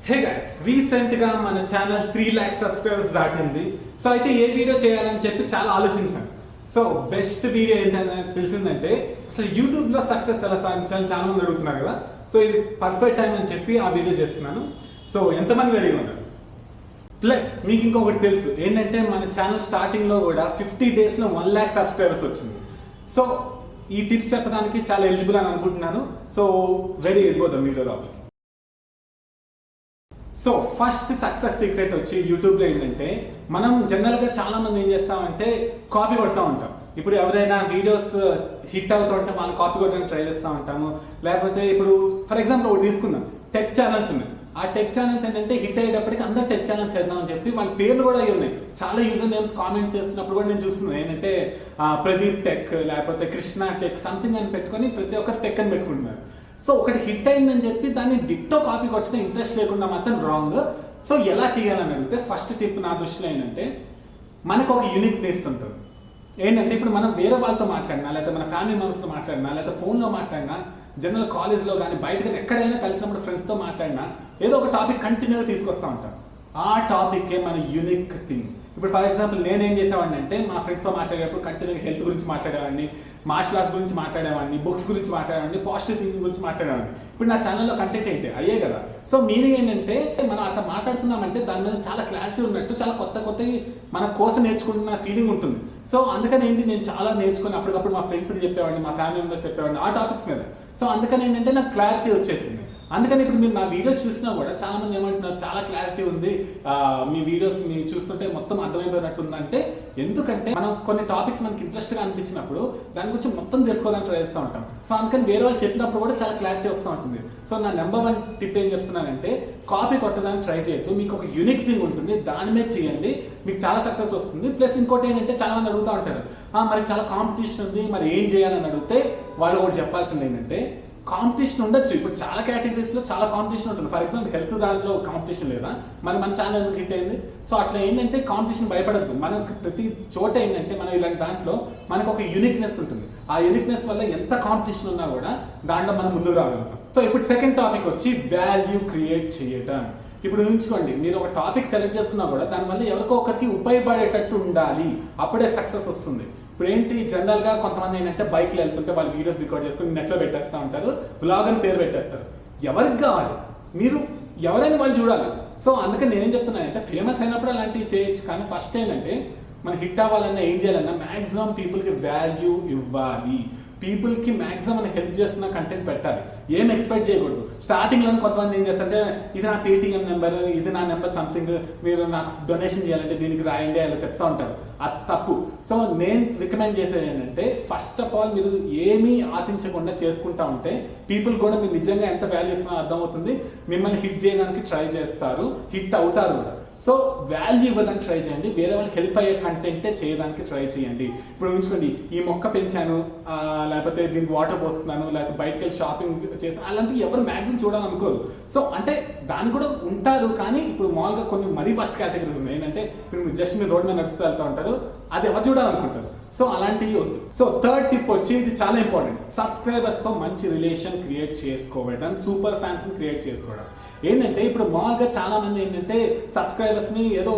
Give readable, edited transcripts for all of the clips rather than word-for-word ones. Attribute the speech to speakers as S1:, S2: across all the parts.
S1: Hey guys, రీసెంట్గా మన channel 3 lakh subscribers దాటింది. సో అయితే ఏ వీడియో చేయాలని చెప్పి చాలా ఆలోచించాను. సో బెస్ట్ వీడియో ఏంటని తెలిసిందంటే అసలు యూట్యూబ్లో సక్సెస్ ఎలా సాధించాలని చాలా మంది అడుగుతున్నారు కదా. సో ఇది పర్ఫెక్ట్ టైం అని చెప్పి ఆ వీడియో చేస్తున్నాను. సో ఎంతమంది రెడీగా ఉన్నారు? ప్లస్ మీకు ఇంకొకటి తెలుసు ఏంటంటే మన ఛానల్ స్టార్టింగ్లో కూడా 50 డేస్లో 1 lakh సబ్స్క్రైబర్స్ వచ్చింది. సో ఈ టిప్స్ చెప్పడానికి చాలా ఎలిజిబుల్ అని అనుకుంటున్నాను. సో రెడీ అయిపోతాం వీడియో లోపలికి. సో ఫస్ట్ సక్సెస్ సీక్రెట్ వచ్చి యూట్యూబ్లో ఏంటంటే మనం జనరల్గా చాలా మంది ఏం చేస్తామంటే కాపీ కొడతా ఉంటాం. ఇప్పుడు ఎవరైనా వీడియోస్ హిట్ అవుతూ ఉంటే వాళ్ళు కాపీ కొట్టడానికి ట్రై చేస్తూ ఉంటాము. లేకపోతే ఇప్పుడు ఫర్ ఎగ్జాంపుల్ ఒకటి తీసుకుందాం, టెక్ ఛానల్స్ ఉన్నాయి. ఆ టెక్ ఛానల్స్ ఏంటంటే హిట్ అయ్యేటప్పటికి అందరూ టెక్ ఛానల్స్ చేద్దామని చెప్పి వాళ్ళ పేర్లు కూడా అవి ఉన్నాయి. చాలా యూజర్ నేమ్స్ కామెంట్స్ చేస్తున్నప్పుడు కూడా నేను చూస్తున్నాను ఏంటంటే ప్రదీప్ టెక్ లేకపోతే కృష్ణ టెక్ సంథింగ్ అని పెట్టుకొని ప్రతి ఒక్కరు టెక్ అని పెట్టుకుంటున్నారు. సో ఒకటి హిట్ అయిందని చెప్పి దాన్ని డిట్టో కాపీ కొట్టడం ఇంట్రెస్ట్ లేకుండా మాత్రం రాంగ్. సో ఎలా చేయాలని అడిగితే ఫస్ట్ టిప్ నా దృష్టిలో ఏంటంటే మనకు ఒక యూనిక్నెస్ ఉంటుంది. ఏంటంటే ఇప్పుడు మనం వేరే వాళ్ళతో మాట్లాడినా లేకపోతే మన ఫ్యామిలీ మెంబర్స్తో మాట్లాడినా లేకపోతే ఫోన్లో మాట్లాడినా జనరల్ కాలేజ్లో కానీ బయట కానీ ఎక్కడైనా కలిసినప్పుడు ఫ్రెండ్స్తో మాట్లాడినా ఏదో ఒక టాపిక్ కంటిన్యూగా తీసుకొస్తూ ఉంటాం. ఆ టాపిక్కే మన యూనిక్ థింగ్. ఇప్పుడు ఫర్ ఎగ్జాంపుల్ నేనేం చేసేవాడిని అంటే మా ఫ్రెండ్స్తో మాట్లాడేటప్పుడు కంటిన్యూగా హెల్త్ గురించి మాట్లాడేవాడిని, మార్షల్ ఆర్ట్స్ గురించి మాట్లాడేవాడిని, బుక్స్ గురించి మాట్లాడేవాడిని, పాజిటివ్ థింకింగ్ గురించి మాట్లాడేవాడిని. ఇప్పుడు నా ఛానల్లో కంటెంట్ ఏంటి అయ్యే కదా. సో మీనింగ్ ఏంటంటే మనం అట్లా మాట్లాడుతున్నామంటే దాని మీద చాలా క్లారిటీ ఉన్నట్టు, చాలా కొత్తవి మన కోసం నేర్చుకుంటున్న ఫీలింగ్ ఉంటుంది. సో అందుకని ఏంటి నేను చాలా నేర్చుకుని అప్పటికప్పుడు మా ఫ్రెండ్స్కి చెప్పేవాడిని, మా ఫ్యామిలీ మెంబర్స్ చెప్పేవాడిని ఆ టాపిక్స్ మీద. సో అందుకని ఏంటంటే నాకు క్లారిటీ వచ్చేసింది. అందుకని ఇప్పుడు మీరు నా వీడియోస్ చూసినా కూడా చాలా మంది ఏమంటున్నారు చాలా క్లారిటీ ఉంది, మీ వీడియోస్ మీ చూస్తుంటే మొత్తం అర్థమైపోయినట్టు ఉందంటే ఎందుకంటే మనం కొన్ని టాపిక్స్ మనకి ఇంట్రెస్ట్గా అనిపించినప్పుడు దాని గురించి మొత్తం తెలుసుకోవడానికి ట్రై చేస్తూ ఉంటాం. సో అందుకని వేరే వాళ్ళు చెప్పినప్పుడు కూడా చాలా క్లారిటీ వస్తూ ఉంటుంది. సో నా నెంబర్ 1 టిప్ ఏం చెప్తున్నానంటే కాపీ కొట్టడానికి ట్రై చేయొద్దు. మీకు ఒక యూనిక్ థింగ్ ఉంటుంది, దాని మీద చేయండి, మీకు చాలా సక్సెస్ వస్తుంది. ప్లస్ ఇంకోటి ఏంటంటే చాలా మంది అడుగుతూ ఉంటారు మరి చాలా కాంపిటీషన్ ఉంది మరి ఏం చేయాలని అడిగితే వాళ్ళు కూడా చెప్పాల్సింది ఏంటంటే కాంపిటీషన్ ఉండొచ్చు. ఇప్పుడు చాలా కేటగిరీస్లో చాలా కాంపిటీషన్ ఉంటుంది. ఫర్ ఎగ్జాంపుల్ హెల్త్ దాంట్లో కాంపిటీషన్ లేదా మరి మన ఛానల్ ఎందుకు హిట్ అయింది. సో అట్లా ఏంటంటే కాంపిటీషన్ భయపడద్దు. మనకు ప్రతి చోట ఏంటంటే మనం ఇలాంటి దాంట్లో మనకు ఒక యూనిక్నెస్ ఉంటుంది. ఆ యూనిక్నెస్ వల్ల ఎంత కాంపిటీషన్ ఉన్నా కూడా దాంట్లో మనం ముందుకు రాగలుగుతాం. సో ఇప్పుడు సెకండ్ టాపిక్ వచ్చి వాల్యూ క్రియేట్ చేయటం. ఇప్పుడు ఊహించుకోండి మీరు ఒక టాపిక్ సెలెక్ట్ చేసుకున్నా కూడా దానివల్ల ఎవరికో ఒకరికి ఉపయోగపడేటట్టు ఉండాలి, అప్పుడే సక్సెస్ వస్తుంది. ఇప్పుడు ఏంటి జనరల్గా కొంతమంది ఏంటంటే బైక్లో వెళ్తుంటే వాళ్ళు వీడియోస్ రికార్డ్ చేసుకుని నెట్లో పెట్టేస్తూ ఉంటారు, బ్లాగ్ అని పేరు పెట్టేస్తారు. ఎవరికి కావాలి మీరు ఎవరైనా వాళ్ళు చూడాలి. సో అందుకని నేనేం చెప్తున్నానంటే ఫేమస్ అయినప్పుడు అలాంటివి చేయొచ్చు, కానీ ఫస్ట్ ఏంటంటే మనం హిట్ అవ్వాలన్నా ఏం చేయాలన్నా మ్యాక్సిమం పీపుల్కి వాల్యూ ఇవ్వాలి. పీపుల్కి మ్యాక్సిమం మనం హెల్ప్ చేస్తున్న కంటెంట్ పెట్టాలి, ఏం ఎక్స్పెక్ట్ చేయకూడదు. స్టార్టింగ్లో కొంతమంది ఏం చేస్తారంటే ఇది నా పేటిఎం నెంబర్, ఇది నా నెంబర్ సంథింగ్, మీరు నాకు డొనేషన్ చేయాలంటే దీనికి రాయండి అలా చెప్తూ ఉంటారు. అది తప్పు. సో నేను రికమెండ్ చేసేది ఏంటంటే ఫస్ట్ ఆఫ్ ఆల్ మీరు ఏమీ ఆశించకుండా చేసుకుంటా ఉంటే పీపుల్ కూడా మీరు నిజంగా ఎంత వాల్యూ ఇస్తున్నారో అర్థమవుతుంది, మిమ్మల్ని హిట్ చేయడానికి ట్రై చేస్తారు, హిట్ అవుతారు కూడా. సో వాల్యూ ఇవ్వడానికి ట్రై చేయండి, వేరే వాళ్ళకి హెల్ప్ అయ్యే కంటెంటే చేయడానికి ట్రై చేయండి. ఇప్పుడు ఊహించుకోండి ఈ మొక్క పెంచాను లేకపోతే దీనికి వాటర్ పోస్తున్నాను లేకపోతే బయటకు వెళ్ళి షాపింగ్ చేస్తాను అలాంటివి ఎవరు మ్యాక్సిమం చూడాలనుకోరు. సో అంటే దాన్ని కూడా ఉంటారు, కానీ ఇప్పుడు మామూలుగా కొన్ని మరీ ఫస్ట్ కేటగిరీస్ ఉన్నాయి. ఏంటంటే ఇప్పుడు మీరు జస్ట్ మీరు రోడ్ మీద నడుస్తూ వెళ్తూ ఉంటారు, అది ఎవరు చూడాలనుకుంటారు. సో అలాంటివి వద్దు. సో థర్డ్ టిప్ వచ్చి ఇది చాలా ఇంపార్టెంట్, సబ్స్క్రైబర్స్తో మంచి రిలేషన్ క్రియేట్ చేసుకోవడం, సూపర్ ఫ్యాన్స్ని క్రియేట్ చేసుకోవడం. ఏంటంటే ఇప్పుడు మామూలుగా చాలా మంది ఏంటంటే సబ్స్క్రైబర్స్ని ఏదో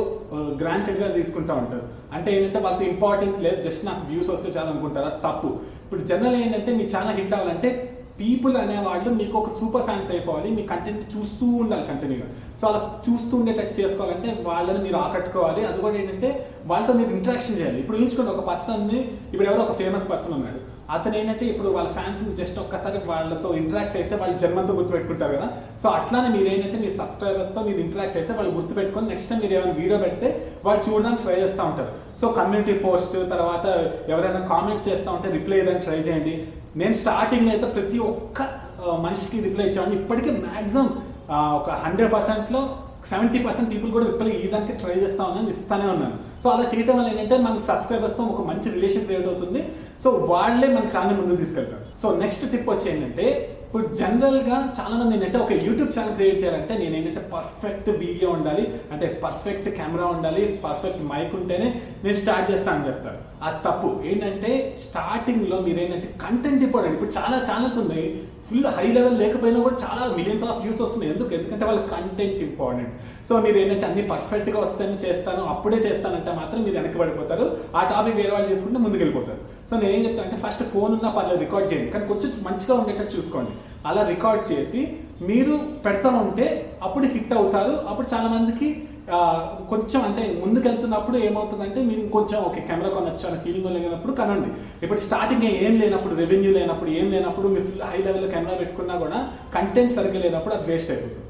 S1: గ్రాంటెడ్గా తీసుకుంటూ ఉంటారు. అంటే ఏంటంటే వాళ్ళతో ఇంపార్టెన్స్ లేదు, జస్ట్ నాకు వ్యూస్ వస్తే చాలా అనుకుంటారా, తప్పు. ఇప్పుడు జనరల్ ఏంటంటే మీ ఛానల్ హిట్ అవ్వాలంటే పీపుల్ అనేవాళ్ళు మీకు ఒక సూపర్ ఫ్యాన్స్ అయిపోవాలి, మీ కంటెంట్ చూస్తూ ఉండాలి కంటిన్యూగా. సో అలా చూస్తూ ఉండేటట్టు చేసుకోవాలంటే వాళ్ళని మీరు ఆకట్టుకోవాలి. అది కూడా ఏంటంటే వాళ్ళతో మీరు ఇంటరాక్షన్ చేయాలి. ఇప్పుడు ఊహించుకోండి ఒక పర్సన్ని, ఇప్పుడు ఎవరో ఒక ఫేమస్ పర్సన్ ఉన్నాడు, అతను ఏంటంటే ఇప్పుడు వాళ్ళ ఫ్యాన్స్ని జస్ట్ ఒక్కసారి వాళ్ళతో ఇంటరాక్ట్ అయితే వాళ్ళు జన్మంతో గుర్తుపెట్టుకుంటారు కదా. సో అట్లానే మీరు ఏంటంటే మీ సబ్స్క్రైబర్స్తో మీరు ఇంటరాక్ట్ అయితే వాళ్ళు గుర్తుపెట్టుకొని నెక్స్ట్ టైం మీరు ఏమైనా వీడియో పెడితే వాళ్ళు చూడడానికి ట్రై చేస్తూ ఉంటారు. సో కమ్యూనిటీ పోస్ట్ తర్వాత ఎవరైనా కామెంట్స్ చేస్తూ ఉంటే రిప్లై ఇవ్వడానికి ట్రై చేయండి. నేను స్టార్టింగ్ అయితే ప్రతి ఒక్క మనిషికి రిప్లై ఇచ్చేవాడిని. ఇప్పటికీ మ్యాక్సిమం ఒక 100%లో 70% పీపుల్ కూడా రిప్లై ఇవ్వడానికి ట్రై చేస్తా ఉన్నాను, ఇస్తానే ఉన్నాను. సో అలా చేయడం వల్ల ఏంటంటే మనకు సబ్స్క్రైబర్స్తో ఒక మంచి రిలేషన్ క్రియేట్ అవుతుంది. సో వాళ్ళే మన ఛానల్ ముందుకు తీసుకెళ్తారు. సో నెక్స్ట్ టిప్ వచ్చి ఏంటంటే ఇప్పుడు జనరల్గా చాలా మంది ఏంటంటే ఒక యూట్యూబ్ ఛానల్ క్రియేట్ చేయాలంటే నేను ఏంటంటే పర్ఫెక్ట్ వీడియో ఉండాలి, అంటే పర్ఫెక్ట్ కెమెరా ఉండాలి, పర్ఫెక్ట్ మైక్ ఉంటేనే నేను స్టార్ట్ చేస్తానని చెప్తారు. అది తప్పు. ఏంటంటే స్టార్టింగ్లో మీరు ఏంటంటే కంటెంట్ ఇంపార్టెంట్. ఇప్పుడు చాలా ఛానల్స్ ఉన్నాయి ఫుల్ హై లెవెల్ లేకపోయినా కూడా చాలా మిలియన్స్ ఆఫ్ వ్యూస్ వస్తున్నాయి. ఎందుకంటే వాళ్ళ కంటెంట్ ఇంపార్టెంట్. సో మీరు ఏంటంటే అన్ని పర్ఫెక్ట్గా వస్తేనే చేస్తాను, అప్పుడే చేస్తానంటే మాత్రం మీరు వెనక్కి పడిపోతారు. ఆ టాపిక్ వేరే వాళ్ళు చేసుకుంటే ముందుకు వెళ్ళిపోతారు. సో నేను ఏం చెప్తాను అంటే ఫస్ట్ ఫోన్ ఉన్నా పర్లేదు రికార్డ్ చేయండి, కానీ కొంచెం మంచిగా ఉండేటట్టు చూసుకోండి. అలా రికార్డ్ చేసి మీరు పెడతా ఉంటే అప్పుడు హిట్ అవుతారు. అప్పుడు చాలా మందికి కొంచెం అంటే ముందుకు వెళ్తున్నప్పుడు ఏమవుతుందంటే మీరు ఇంకొంచెం ఓకే కెమెరా కొనొచ్చు అనే ఫీలింగ్ లేనప్పుడు కనండి. ఇప్పుడు స్టార్టింగ్ ఏం లేనప్పుడు, రెవెన్యూ లేనప్పుడు, ఏం లేనప్పుడు మీరు ఫుల్ హై లెవెల్లో కెమెరా పెట్టుకున్నా కూడా కంటెంట్ సరిగ్గా లేనప్పుడు అది వేస్ట్ అయిపోతుంది.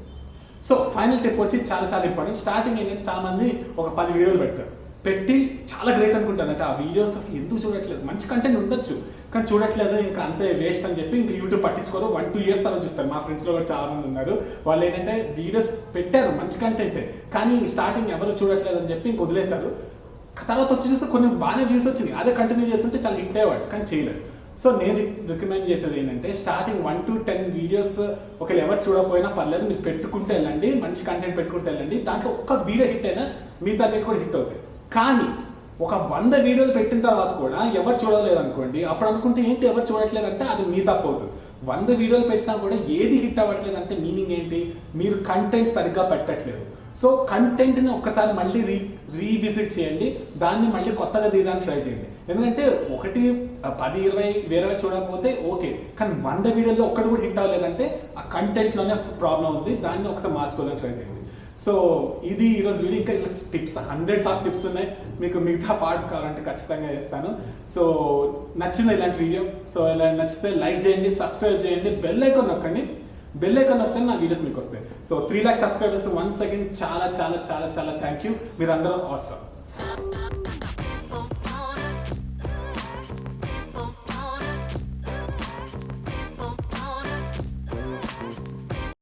S1: సో ఫైనల్ టిప్ వచ్చి చాలాసార్లు ఇంపార్టెంట్. స్టార్టింగ్ ఏంటంటే చాలా మంది ఒక 10 వీడియోలు పెడతారు, పెట్టి చాలా గ్రేట్ అనుకుంటారు అంటే ఆ వీడియోస్ అసలు ఎందుకు చూడట్లేదు, మంచి కంటెంట్ ఉండొచ్చు కానీ చూడట్లేదు, ఇంకా అంతే వేస్ట్ అని చెప్పి ఇంకా యూట్యూబ్ పట్టించుకోరు. 1-2 ఇయర్స్ తర్వాత చూస్తారు. మా ఫ్రెండ్స్లో కూడా చాలా మంది ఉన్నారు. వాళ్ళు ఏంటంటే వీడియోస్ పెట్టారు మంచి కంటెంటే, కానీ స్టార్టింగ్ ఎవరు చూడట్లేదు అని చెప్పి ఇంక వదిలేస్తారు. తర్వాత వచ్చి చూస్తే కొన్ని బాగానే వ్యూస్ వచ్చినాయి, అదే కంటిన్యూ చేస్తుంటే చాలా హిట్ అయ్యేవాడు, కానీ చేయలేదు. సో నేను రికమెండ్ చేసేది ఏంటంటే స్టార్టింగ్ 1 to 10 వీడియోస్ ఒకవేళ ఎవరు చూడకపోయినా పర్లేదు, మీరు పెట్టుకుంటూ వెళ్ళండి, మంచి కంటెంట్ పెట్టుకుంటూ వెళ్ళండి. దాంట్లో ఒక్క వీడియో హిట్ అయినా మిగతా అన్నిటి కూడా హిట్ అవుతాయి. కానీ ఒక 100 వీడియోలు పెట్టిన తర్వాత కూడా ఎవరు చూడలేదు అనుకోండి, అప్పుడు అనుకుంటే ఏంటి ఎవరు చూడట్లేదు అంటే అది మీ తప్పు అవుతుంది. 100 వీడియోలు పెట్టినా కూడా ఏది హిట్ అవ్వట్లేదు అంటే మీనింగ్ ఏంటి, మీరు కంటెంట్ సరిగ్గా పెట్టట్లేదు. సో కంటెంట్ని ఒక్కసారి మళ్ళీ రీవిజిట్ చేయండి, దాన్ని మళ్ళీ కొత్తగా తీయడానికి ట్రై చేయండి. ఎందుకంటే 10-20 వేరే వాళ్ళు చూడకపోతే ఓకే, కానీ 100 వీడియోల్లో ఒక్కటి కూడా హిట్ అవ్వలేదంటే ఆ కంటెంట్లోనే ప్రాబ్లం ఉంది, దాన్ని ఒకసారి మార్చుకోవాలని ట్రై చేయండి. సో ఇది ఈరోజు వీడియో. ఇంకా టిప్స్ హండ్రెడ్స్ ఆఫ్ టిప్స్ ఉన్నాయి, మీకు మిగతా పార్ట్స్ కావాలంటే ఖచ్చితంగా చేస్తాను. సో నచ్చింది ఇలాంటి వీడియో? సో ఇలా నచ్చితే లైక్ చేయండి, సబ్స్క్రైబ్ చేయండి, బెల్ ఐకాన్ నొక్కండి. బెల్ ఐకాన్ నొక్కితే నా వీడియోస్ మీకు వస్తాయి. So 3 lakh subscribers once again చాలా చాలా చాలా చాలా థ్యాంక్ యూ. మీరందరూ ఆసమ్.